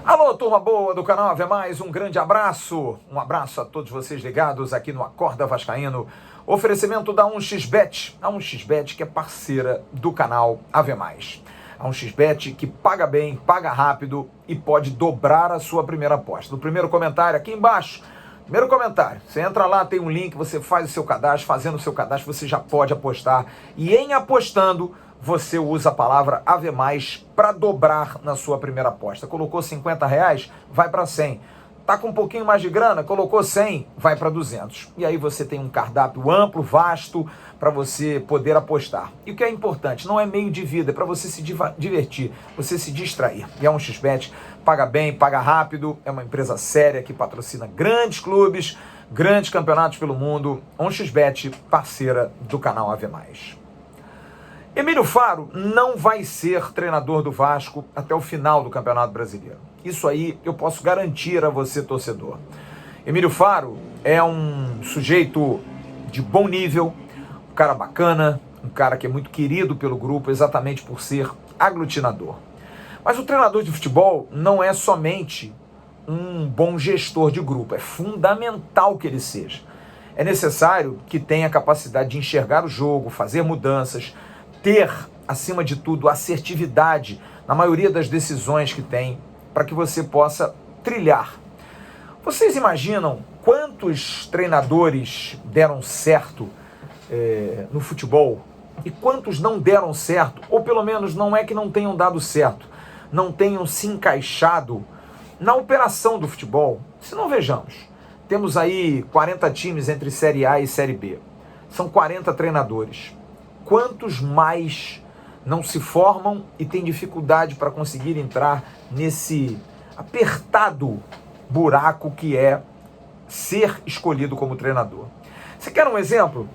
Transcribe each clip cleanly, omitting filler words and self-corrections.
Alô, turma boa do canal Ave Mais, um grande abraço. Um abraço a todos vocês ligados aqui no Acorda Vascaíno. Oferecimento da 1xBet. A 1xBet que é parceira do canal Ave Mais. A 1xBet que paga bem, paga rápido e pode dobrar a sua primeira aposta. No primeiro comentário aqui embaixo, primeiro comentário, você entra lá, tem um link, você faz o seu cadastro. Fazendo o seu cadastro você já pode apostar. E em apostando, você usa a palavra Ave Mais para dobrar na sua primeira aposta. Colocou R$50, vai para 100. Tá com um pouquinho mais de grana, colocou 100, vai para 200. E aí você tem um cardápio amplo, vasto, para você poder apostar. E o que é importante, não é meio de vida, é para você se divertir, você se distrair. E a 1xBet paga bem, paga rápido, é uma empresa séria que patrocina grandes clubes, grandes campeonatos pelo mundo. 1xBet, parceira do canal Ave Mais. Emílio Faro não vai ser treinador do Vasco até o final do Campeonato Brasileiro. Isso aí eu posso garantir a você, torcedor. Emílio Faro é um sujeito de bom nível, um cara bacana, um cara que é muito querido pelo grupo exatamente por ser aglutinador. Mas o treinador de futebol não é somente um bom gestor de grupo, é fundamental que ele seja. É necessário que tenha a capacidade de enxergar o jogo, fazer mudanças, ter, acima de tudo, assertividade na maioria das decisões que tem, para que você possa trilhar. Vocês imaginam quantos treinadores deram certo no futebol e quantos não deram certo, ou pelo menos não é que não tenham dado certo, não tenham se encaixado na operação do futebol? Se não, vejamos, temos aí 40 times entre Série A e Série B, são 40 treinadores. Quantos mais não se formam e têm dificuldade para conseguir entrar nesse apertado buraco que é ser escolhido como treinador? Você quer um exemplo?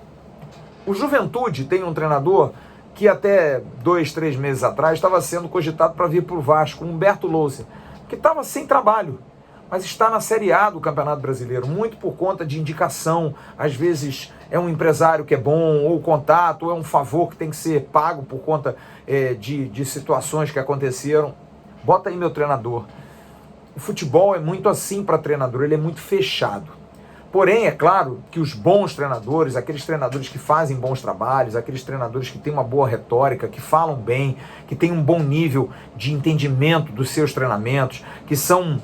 O Juventude tem um treinador que até 2, 3 meses atrás estava sendo cogitado para vir para o Vasco, Humberto Louser, que estava sem trabalho, mas está na Série A do Campeonato Brasileiro, muito por conta de indicação. Às vezes é um empresário que é bom, ou contato, ou é um favor que tem que ser pago por conta de situações que aconteceram. Bota aí meu treinador. O futebol é muito assim para treinador, ele é muito fechado. Porém, é claro que os bons treinadores, aqueles treinadores que fazem bons trabalhos, aqueles treinadores que têm uma boa retórica, que falam bem, que têm um bom nível de entendimento dos seus treinamentos, que são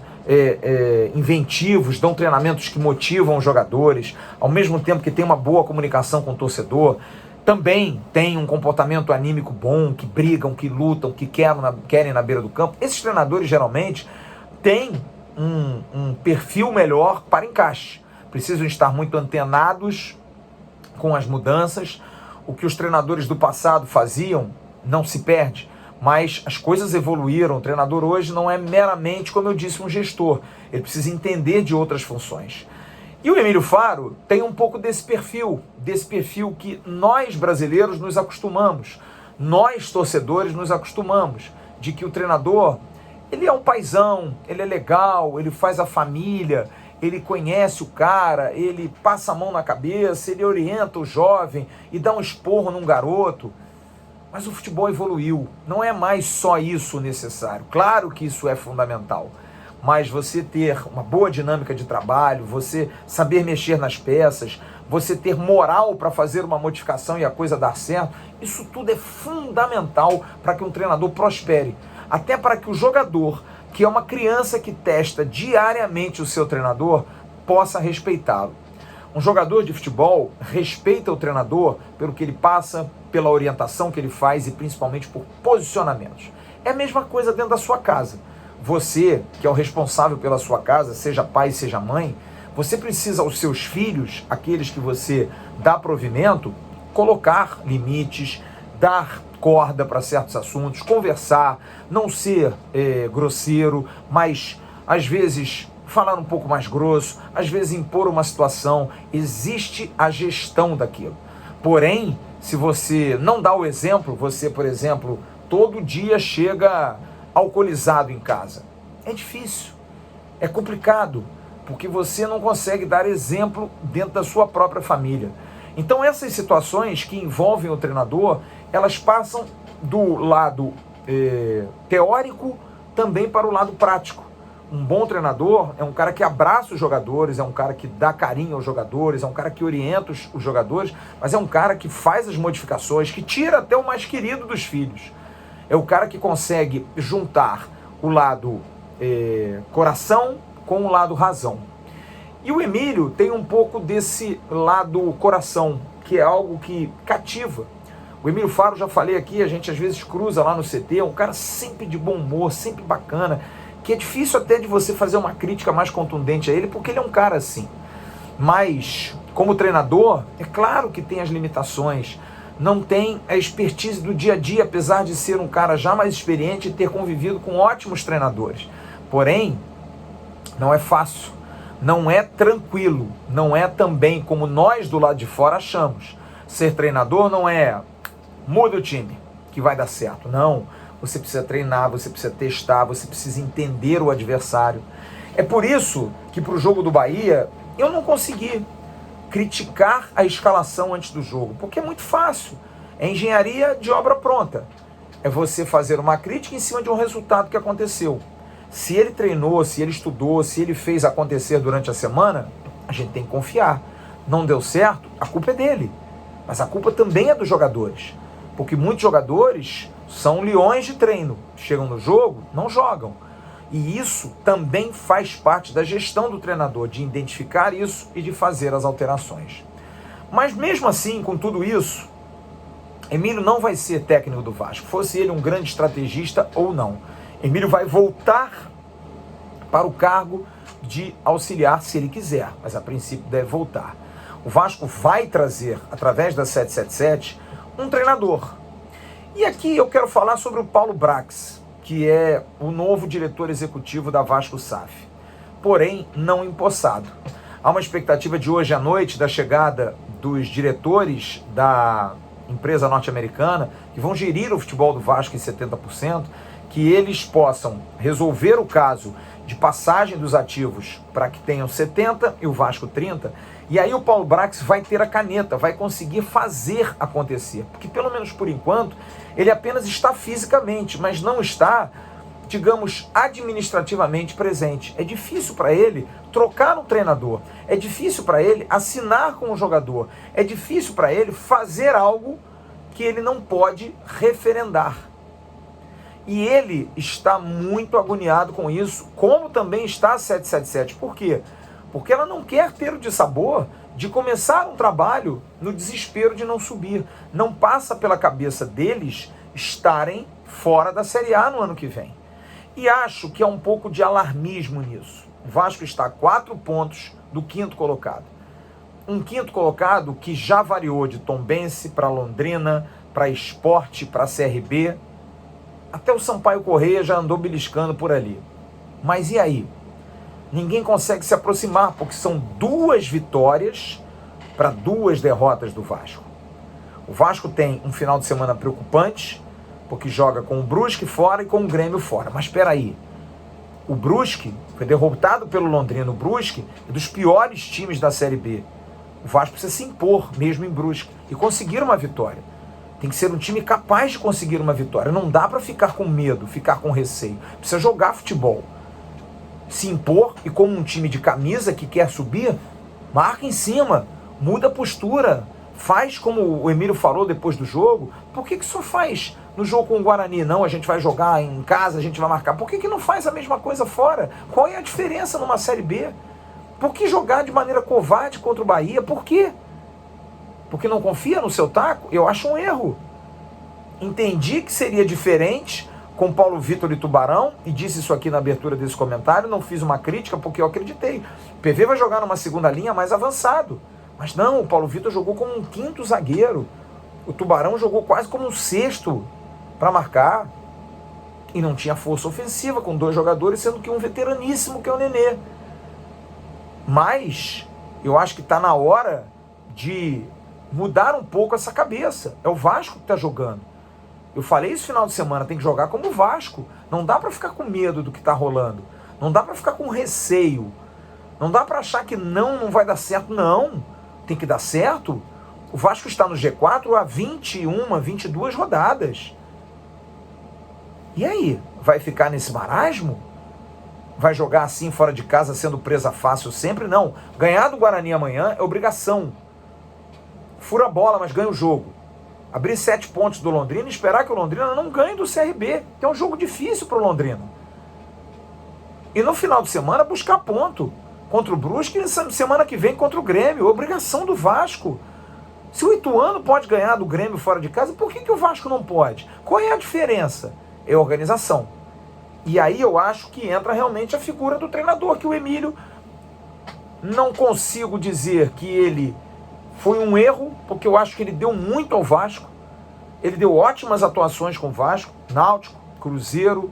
inventivos, dão treinamentos que motivam os jogadores, ao mesmo tempo que tem uma boa comunicação com o torcedor, também tem um comportamento anímico bom, que brigam, que lutam, que querem na beira do campo. Esses treinadores geralmente têm um perfil melhor para encaixe. Precisam estar muito antenados com as mudanças. O que os treinadores do passado faziam não se perde, mas as coisas evoluíram. O treinador hoje não é meramente, como eu disse, um gestor. Ele precisa entender de outras funções. E o Emílio Faro tem um pouco desse perfil que nós brasileiros nos acostumamos, nós torcedores nos acostumamos, de que o treinador, ele é um paizão, ele é legal, ele faz a família, ele conhece o cara, ele passa a mão na cabeça, ele orienta o jovem e dá um esporro num garoto. Mas o futebol evoluiu, não é mais só isso necessário. Claro que isso é fundamental, mas você ter uma boa dinâmica de trabalho, você saber mexer nas peças, você ter moral para fazer uma modificação e a coisa dar certo, isso tudo é fundamental para que um treinador prospere. Até para que o jogador, que é uma criança que testa diariamente o seu treinador, possa respeitá-lo. Um jogador de futebol respeita o treinador pelo que ele passa, pela orientação que ele faz e principalmente por posicionamentos. É a mesma coisa dentro da sua casa. Você, que é o responsável pela sua casa, seja pai, seja mãe, você precisa aos seus filhos, aqueles que você dá provimento, colocar limites, dar corda para certos assuntos, conversar, não ser grosseiro, mas às vezes falar um pouco mais grosso, às vezes impor uma situação. Existe a gestão daquilo. Porém, se você não dá o exemplo, você, por exemplo, todo dia chega alcoolizado em casa. É difícil, é complicado, porque você não consegue dar exemplo dentro da sua própria família. Então essas situações que envolvem o treinador, elas passam do lado teórico também para o lado prático. um bom treinador é um cara que abraça os jogadores, é um cara que dá carinho aos jogadores, é um cara que orienta os jogadores, mas é um cara que faz as modificações, que tira até o mais querido dos filhos. É o cara que consegue juntar o lado coração com o lado razão. E o Emílio tem um pouco desse lado coração, que é algo que cativa. O Emílio Faro, já falei aqui, a gente às vezes cruza lá no CT, é um cara sempre de bom humor, sempre bacana, que é difícil até de você fazer uma crítica mais contundente a ele, porque ele é um cara assim. Mas, como treinador, é claro que tem as limitações, não tem a expertise do dia a dia, apesar de ser um cara já mais experiente e ter convivido com ótimos treinadores. Porém, não é fácil, não é tranquilo, não é também como nós do lado de fora achamos. Ser treinador não é muda o time que vai dar certo, não. Você precisa treinar, você precisa testar, você precisa entender o adversário. É por isso que para o jogo do Bahia eu não consegui criticar a escalação antes do jogo, porque é muito fácil. É engenharia de obra pronta. É você fazer uma crítica em cima de um resultado que aconteceu. Se ele treinou, se ele estudou, se ele fez acontecer durante a semana, a gente tem que confiar. Não deu certo, a culpa é dele. Mas a culpa também é dos jogadores. Porque muitos jogadores são leões de treino. Chegam no jogo, não jogam. E isso também faz parte da gestão do treinador, de identificar isso e de fazer as alterações. Mas mesmo assim, com tudo isso, Emílio não vai ser técnico do Vasco, fosse ele um grande estrategista ou não. Emílio vai voltar para o cargo de auxiliar se ele quiser, mas a princípio deve voltar. O Vasco vai trazer, através da 777, um treinador. E aqui eu quero falar sobre o Paulo Brax, que é o novo diretor executivo da Vasco SAF, porém não empossado. Há uma expectativa de hoje à noite da chegada dos diretores da empresa norte-americana, que vão gerir o futebol do Vasco em 70%, que eles possam resolver o caso de passagem dos ativos para que tenham 70% e o Vasco 30%, e aí o Paulo Brax vai ter a caneta, vai conseguir fazer acontecer, porque pelo menos por enquanto ele apenas está fisicamente, mas não está, digamos, administrativamente presente. É difícil para ele trocar um treinador, é difícil para ele assinar com o jogador, é difícil para ele fazer algo que ele não pode referendar. E ele está muito agoniado com isso, como também está a 777. Por quê? Porque ela não quer ter o dissabor de começar um trabalho no desespero de não subir. Não passa pela cabeça deles estarem fora da Série A no ano que vem. E acho que há um pouco de alarmismo nisso. O Vasco está a 4 pontos do 5º colocado. Um 5º colocado que já variou de Tombense para Londrina, para Sport, para CRB. Até o Sampaio Corrêa já andou beliscando por ali. Mas e aí? Ninguém consegue se aproximar, porque são 2 vitórias para 2 derrotas do Vasco. O Vasco tem um final de semana preocupante, porque joga com o Brusque fora e com o Grêmio fora. Mas espera aí, o Brusque foi derrotado pelo Londrina. O Brusque é dos piores times da Série B. O Vasco precisa se impor mesmo em Brusque e conseguir uma vitória. Tem que ser um time capaz de conseguir uma vitória. Não dá para ficar com medo, ficar com receio. Precisa jogar futebol. Se impor e como um time de camisa que quer subir, marca em cima, muda a postura, faz como o Emílio falou depois do jogo. Por que só faz no jogo com o Guarani? Não, a gente vai jogar em casa, a gente vai marcar. Por que não faz a mesma coisa fora? Qual é a diferença numa Série B? Por que jogar de maneira covarde contra o Bahia? Por quê? Porque não confia no seu taco? Eu acho um erro. Entendi que seria diferente com Paulo Vitor e Tubarão, e disse isso aqui na abertura desse comentário, não fiz uma crítica porque eu acreditei. O PV vai jogar numa segunda linha mais avançado. Mas não, o Paulo Vitor jogou como um 5º zagueiro. O Tubarão jogou quase como um 6º para marcar. E não tinha força ofensiva com 2 jogadores, sendo que um veteraníssimo que é o Nenê. Mas eu acho que está na hora de mudar um pouco essa cabeça. É o Vasco que está jogando. Eu falei isso final de semana, tem que jogar como o Vasco. Não dá para ficar com medo do que está rolando. Não dá para ficar com receio. Não dá para achar que não vai dar certo. Não, tem que dar certo. O Vasco está no G4 há 21, 22 rodadas. E aí, vai ficar nesse marasmo? vai jogar assim fora de casa, sendo presa fácil sempre, não. Ganhar do Guarani amanhã é obrigação. Fura a bola, mas ganha o jogo. Abrir 7 pontos do Londrina e esperar que o Londrina não ganhe do CRB, que é um jogo difícil para o Londrina. E no final de semana buscar ponto contra o Brusque e semana que vem contra o Grêmio. Obrigação do Vasco. Se o Ituano pode ganhar do Grêmio fora de casa, por que o Vasco não pode? Qual é a diferença? É organização. E aí eu acho que entra realmente a figura do treinador, que o Emílio, não consigo dizer que ele foi um erro, porque eu acho que ele deu muito ao Vasco. Ele deu ótimas atuações com o Vasco, Náutico, Cruzeiro,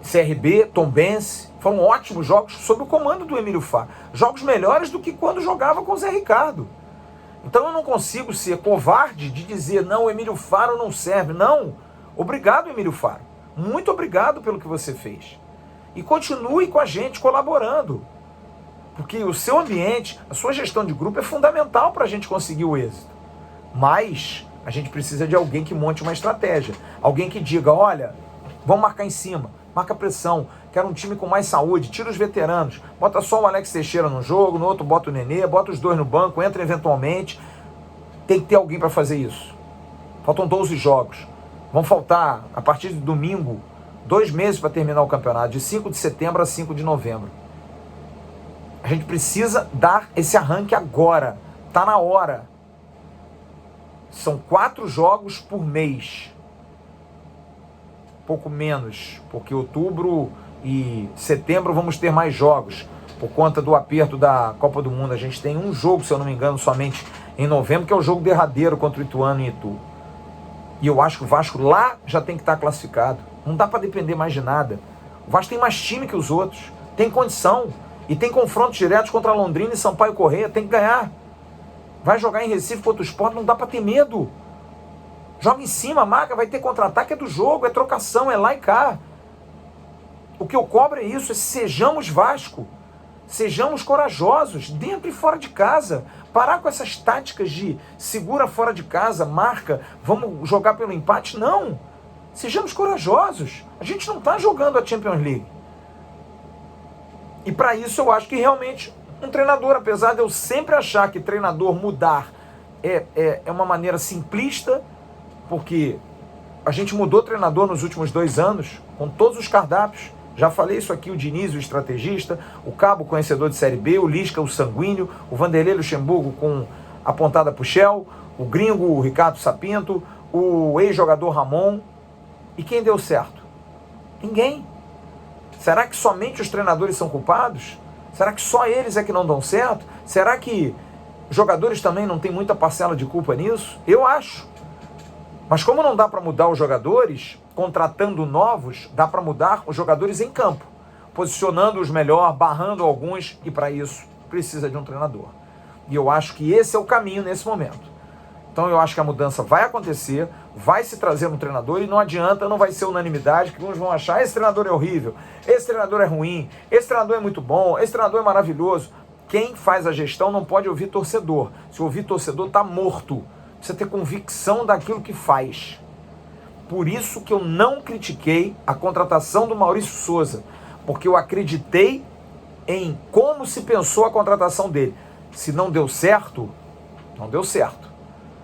CRB, Tombense. Foram ótimos jogos sob o comando do Emílio Faro. Jogos melhores do que quando jogava com o Zé Ricardo. Então eu não consigo ser covarde de dizer, não, o Emílio Faro não serve. Não. Obrigado, Emílio Faro. Muito obrigado pelo que você fez. E continue com a gente, colaborando. Porque o seu ambiente, a sua gestão de grupo é fundamental para a gente conseguir o êxito. Mas a gente precisa de alguém que monte uma estratégia. Alguém que diga, olha, vamos marcar em cima, marca pressão, quero um time com mais saúde, tira os veteranos, bota só o Alex Teixeira no jogo, no outro bota o Nenê, bota os dois no banco, entra eventualmente. Tem que ter alguém para fazer isso. Faltam 12 jogos. Vão faltar, a partir de domingo, 2 meses para terminar o campeonato, de 5 de setembro a 5 de novembro. A gente precisa dar esse arranque agora. Está na hora. São 4 jogos por mês. Pouco menos, porque outubro e setembro vamos ter mais jogos. Por conta do aperto da Copa do Mundo, a gente tem um jogo, se eu não me engano, somente em novembro, que é o jogo derradeiro contra o Ituano em Itu. E eu acho que o Vasco lá já tem que estar classificado. Não dá para depender mais de nada. O Vasco tem mais time que os outros. Tem condição. E tem confrontos diretos contra Londrina e Sampaio Corrêa. Tem que ganhar. Vai jogar em Recife contra o Sport, não dá para ter medo. Joga em cima, marca, vai ter contra-ataque, é do jogo, é trocação, é lá e cá. O que eu cobro é isso, é sejamos Vasco. Sejamos corajosos, dentro e fora de casa. Parar com essas táticas de segura fora de casa, marca, vamos jogar pelo empate. Não. Sejamos corajosos. A gente não está jogando a Champions League. E para isso eu acho que realmente um treinador, apesar de eu sempre achar que treinador mudar é uma maneira simplista, porque a gente mudou treinador nos últimos 2 anos, com todos os cardápios. Já falei isso aqui, o Diniz, o estrategista, o Cabo, conhecedor de Série B, o Lisca, o sanguíneo, o Vanderlei Luxemburgo com a pontada pro Shell, o gringo, o Ricardo Sapinto, o ex-jogador Ramon. E quem deu certo? Ninguém. Será que somente os treinadores são culpados? Será que só eles é que não dão certo? Será que jogadores também não têm muita parcela de culpa nisso? Eu acho. Mas como não dá para mudar os jogadores, contratando novos, dá para mudar os jogadores em campo, posicionando-os melhor, barrando alguns, e para isso precisa de um treinador. E eu acho que esse é o caminho nesse momento. Então eu acho que a mudança vai acontecer, vai se trazer um treinador e não adianta, não vai ser unanimidade, que uns vão achar, esse treinador é horrível, esse treinador é ruim, esse treinador é muito bom, esse treinador é maravilhoso. Quem faz a gestão não pode ouvir torcedor. Se ouvir torcedor, está morto. Precisa ter convicção daquilo que faz. Por isso que eu não critiquei a contratação do Maurício Souza, porque eu acreditei em como se pensou a contratação dele. Se não deu certo, não deu certo.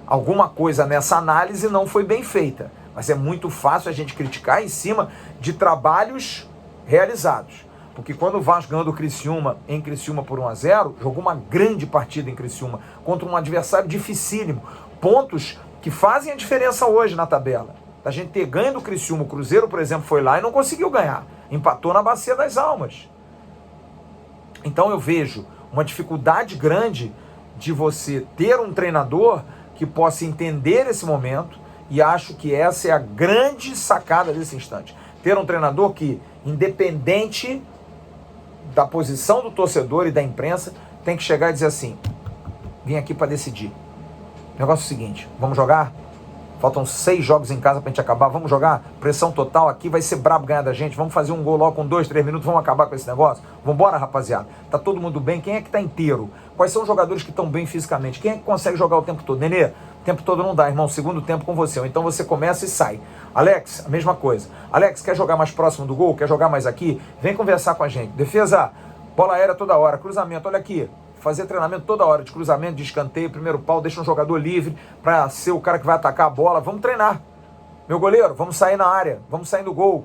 Alguma coisa nessa análise não foi bem feita, mas é muito fácil a gente criticar em cima de trabalhos realizados. Porque quando o Vasco ganhou do Criciúma, em Criciúma por 1-0, jogou uma grande partida em Criciúma, contra um adversário dificílimo. Pontos que fazem a diferença hoje na tabela. A gente ter ganho do Criciúma, o Cruzeiro, por exemplo, foi lá e não conseguiu ganhar. Empatou na Bacia das Almas. Então eu vejo uma dificuldade grande de você ter um treinador que possa entender esse momento, e acho que essa é a grande sacada desse instante. Ter um treinador que, independente da posição do torcedor e da imprensa, tem que chegar e dizer assim, vim aqui para decidir. O negócio é o seguinte, vamos jogar? Faltam 6 jogos em casa pra gente acabar, vamos jogar? Pressão total aqui, vai ser brabo ganhar da gente, vamos fazer um gol logo com 2, 3 minutos, vamos acabar com esse negócio? Vambora, rapaziada. Tá todo mundo bem? Quem é que tá inteiro? Quais são os jogadores que estão bem fisicamente? Quem é que consegue jogar o tempo todo? Nenê, O tempo todo não dá, irmão. Segundo tempo com você. Ou então você começa e sai. Alex, a mesma coisa. Alex, quer jogar mais próximo do gol? Quer jogar mais aqui? Vem conversar com a gente. Defesa, bola aérea toda hora. Cruzamento, olha aqui. Fazer treinamento toda hora de cruzamento, de escanteio, primeiro pau, deixa um jogador livre para ser o cara que vai atacar a bola. Vamos treinar. Meu goleiro, vamos sair na área. Vamos sair do gol.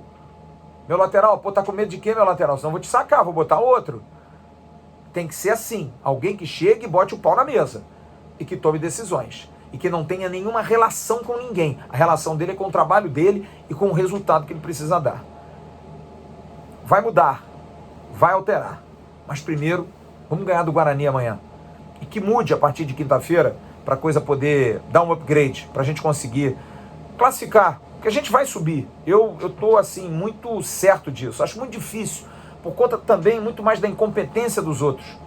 Meu lateral, pô, tá com medo de quê, meu lateral? Senão eu vou te sacar, vou botar outro. Tem que ser assim. Alguém que chegue e bote o pau na mesa. E que tome decisões. E que não tenha nenhuma relação com ninguém. A relação dele é com o trabalho dele e com o resultado que ele precisa dar. Vai mudar. Vai alterar. Mas primeiro, vamos ganhar do Guarani amanhã. E que mude a partir de quinta-feira para a coisa poder dar um upgrade. Para a gente conseguir classificar. Porque a gente vai subir. Eu tô assim, muito certo disso. Acho muito difícil. Por conta também muito mais da incompetência dos outros.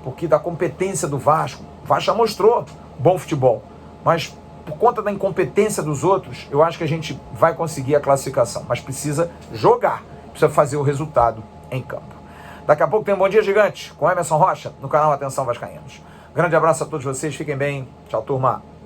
Porque da competência do Vasco. O Vasco já mostrou bom futebol. Mas por conta da incompetência dos outros, eu acho que a gente vai conseguir a classificação. Mas precisa jogar. Precisa fazer o resultado em campo. Daqui a pouco tem um Bom Dia Gigante com Emerson Rocha no canal Atenção Vascaínos. Grande abraço a todos vocês. Fiquem bem. Tchau, turma.